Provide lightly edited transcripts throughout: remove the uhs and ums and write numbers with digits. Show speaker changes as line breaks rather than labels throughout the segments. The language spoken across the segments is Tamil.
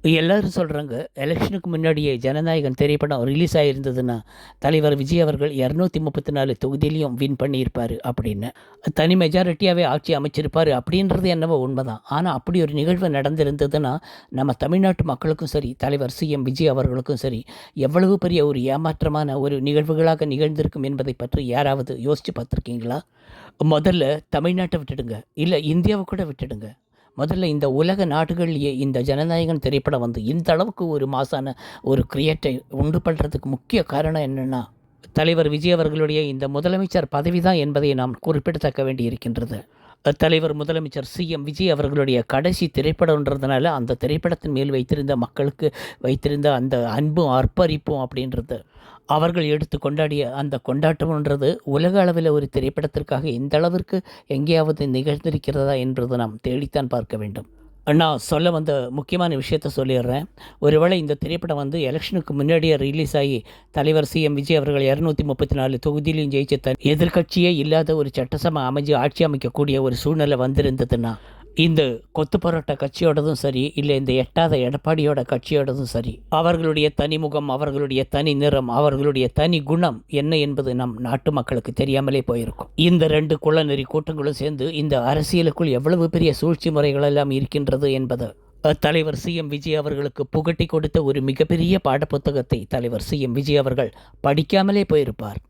எல்லாரும் சொல்கிறாங்க, எலெக்ஷனுக்கு முன்னாடியே ஜனநாயகன் திரைப்படம் ரிலீஸ் ஆகியிருந்ததுன்னா தலைவர் விஜய் அவர்கள் 234 தொகுதியிலையும் வின் பண்ணியிருப்பார் அப்படின்னு. தனி மெஜாரிட்டியாகவே ஆட்சி அமைச்சிருப்பார் அப்படின்றது என்னவோ உண்மைதான். ஆனால் அப்படி ஒரு நிகழ்வு நடந்திருந்ததுன்னா நம்ம தமிழ்நாட்டு மக்களுக்கும் சரி, தலைவர் சிஎம் விஜய் அவர்களுக்கும் சரி, எவ்வளவு பெரிய ஒரு ஏமாற்றமான ஒரு நிகழ்வுகளாக நிகழ்ந்திருக்கும் என்பதை பற்றி யாராவது யோசித்து பார்த்துருக்கீங்களா? முதல்ல தமிழ்நாட்டை விட்டுடுங்க, இல்லை இந்தியாவை கூட விட்டுடுங்க. முதல்ல இந்த உலக நாடுகள்லேயே இந்த ஜனநாயகன் திரைப்படம் வந்து இந்த அளவுக்கு ஒரு மாசான ஒரு கிரியேட்டை உண்டு பண்ணுறதுக்கு முக்கிய காரணம் என்னென்னா தலைவர் விஜய் அவர்களுடைய இந்த முதலமைச்சர் பதவி தான் என்பதை நாம் குறிப்பிடத்தக்க வேண்டி இருக்கின்றது. தலைவர் முதலமைச்சர் சிஎம் விஜய் அவர்களுடைய கடைசி திரைப்படம்ன்றதுனால அந்த திரைப்படத்தின் மேல் வைத்திருந்த மக்களுக்கு வைத்திருந்த அந்த அன்பும் அர்ப்பரிப்பும் அப்படின்றது, அவர்கள் எடுத்து கொண்டாடிய அந்த கொண்டாட்டம்ன்றது உலக அளவில் ஒரு திரைப்படத்திற்காக எந்த அளவிற்கு எங்கேயாவது நிகழ்ந்திருக்கிறதா என்பது நாம் தேடித்தான் பார்க்க வேண்டும். நான் சொல்ல வந்த முக்கியமான விஷயத்த சொல்லிடுறேன். ஒருவேளை இந்த திரைப்படம் வந்து எலெக்ஷனுக்கு முன்னாடியே ரிலீஸ் ஆகி தலைவர் சிஎம் விஜய் அவர்கள் 234 தொகுதியிலையும் ஜெயிச்ச எதிர்கட்சியே இல்லாத ஒரு சட்டசபை அமைஞ்சு ஆட்சி அமைக்கக்கூடிய ஒரு சூழ்நிலை வந்திருந்ததுன்னா இந்த கொத்து பரோட்டா கட்சியோடதும் சரி, இல்லை இந்த எட்டாத எடப்பாடியோட கட்சியோடதும் சரி, அவர்களுடைய தனிமுகம், அவர்களுடைய தனி நிறம், அவர்களுடைய தனி குணம் என்ன என்பது நம் நாட்டு மக்களுக்கு தெரியாமலே போயிருக்கும். இந்த ரெண்டு குள்ளநெறி கூட்டங்களும் சேர்ந்து இந்த அரசியலுக்குள் எவ்வளவு பெரிய சூழ்ச்சி முறைகள் எல்லாம் இருக்கின்றது என்பது தலைவர் சிஎம் விஜய் அவர்களுக்கு புகட்டி கொடுத்த ஒரு மிகப்பெரிய பாடப்புத்தகத்தை தலைவர் சிஎம் விஜய் அவர்கள் படிக்காமலே போயிருப்பார்.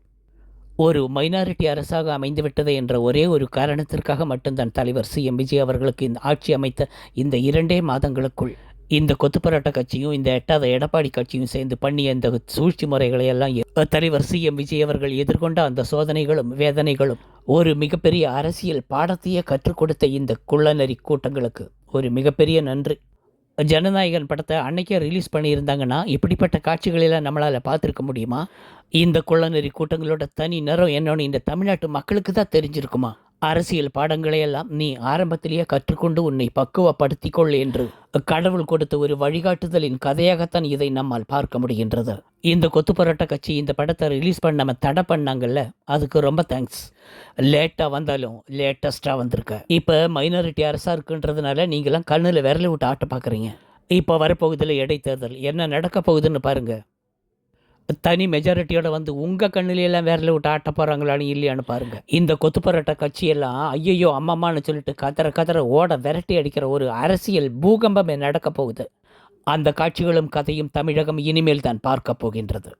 ஒரு மைனாரிட்டி அரசாக அமைந்துவிட்டது என்ற ஒரே ஒரு காரணத்திற்காக மட்டும்தான் தலைவர் சிஎம் விஜய் அவர்களுக்கு இந்த ஆட்சி அமைத்த இந்த 2 மாதங்களுக்குள் இந்த கொத்துப்பரோட்டா கட்சியும் இந்த எட்டாத எடப்பாடி கட்சியும் சேர்ந்து பண்ணிய இந்த சூழ்ச்சி முறைகளை எல்லாம் தலைவர் சிஎம் விஜய் அவர்கள் எதிர்கொண்ட அந்த சோதனைகளும் வேதனைகளும் ஒரு மிகப்பெரிய அரசியல் பாடத்தையே கற்றுக் கொடுத்த இந்த குள்ளநெறி கூட்டங்களுக்கு ஒரு மிகப்பெரிய நன்றி. ஜனநாயகன் படத்தை அன்னைக்கே ரிலீஸ் பண்ணியிருந்தாங்கன்னா இப்படிப்பட்ட காட்சிகளெல்லாம் நம்மளால் பார்த்துருக்க முடியுமா? இந்த குள்ளநெறி கூட்டங்களோட தனி நிறம் என்னன்னு இந்த தமிழ்நாட்டு மக்களுக்கு தான் தெரிஞ்சிருக்குமா? அரசியல் பாடங்களையெல்லாம் நீ ஆரம்பத்திலேயே கற்றுக்கொண்டு உன்னை பக்குவப்படுத்திக்கொள் என்று கடவுள் கொடுத்த ஒரு வழிகாட்டுதலின் கதையாகத்தான் இதை நம்மால் பார்க்க முடிகின்றது. இந்த கொத்து பரோட்டா கட்சி இந்த படத்தை ரிலீஸ் பண்ண தடை பண்ணாங்கல்ல, அதுக்கு ரொம்ப தேங்க்ஸ். லேட்டாக வந்தாலும் லேட்டஸ்ட்டாக வந்திருக்க. இப்போ மைனாரிட்டி அரசாக இருக்குன்றதுனால நீங்களாம் கண்ணில் விரல விட்டு ஆட்ட பார்க்குறீங்க. இப்போ வரப்போகுதில் இடைத்தேர்தல் என்ன நடக்க போகுதுன்னு பாருங்கள். தனி மெஜாரிட்டியோட வந்து உங்கள் கண்ணிலையெல்லாம் விரல விட்டு ஆட்ட போகிறாங்களான்னு இல்லையான்னு பாருங்கள். இந்த கொத்து பரோட்டா கட்சியெல்லாம் ஐயோ அம்மம்மான்னு சொல்லிட்டு கதற ஓட விரட்டி அடிக்கிற ஒரு அரசியல் பூகம்பம் நடக்க போகுது. அந்த காட்சிகளும் கதையும் தமிழகம் இனிமேல் தான் பார்க்க போகின்றது.